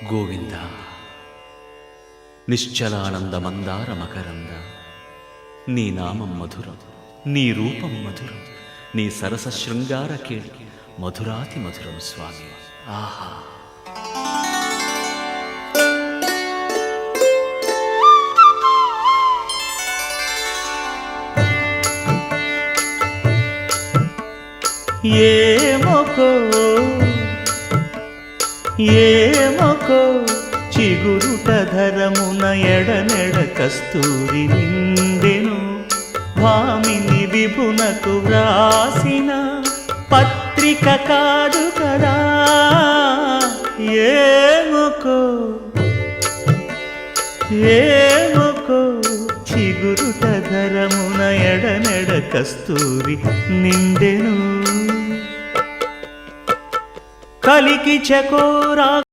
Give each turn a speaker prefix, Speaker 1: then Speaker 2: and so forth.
Speaker 1: గోవింద నిశ్చలానంద మందార మకరంద నీ నామం మధురం, నీ రూపం మధురం, నీ సరస శృంగార కేళి మధురాతి మధురం స్వామి. ఆహా!
Speaker 2: ఏమొకో చిగురుట ధరమున ఎడనెడ కస్తూరి నిండెను, భామిని విభునకు వ్రాసిన పత్రిక కాదు కదా. ఏమొకో చిగురుట ధరమున ఎడనెడ కస్తూరి నిండెను, కలికి చకోరా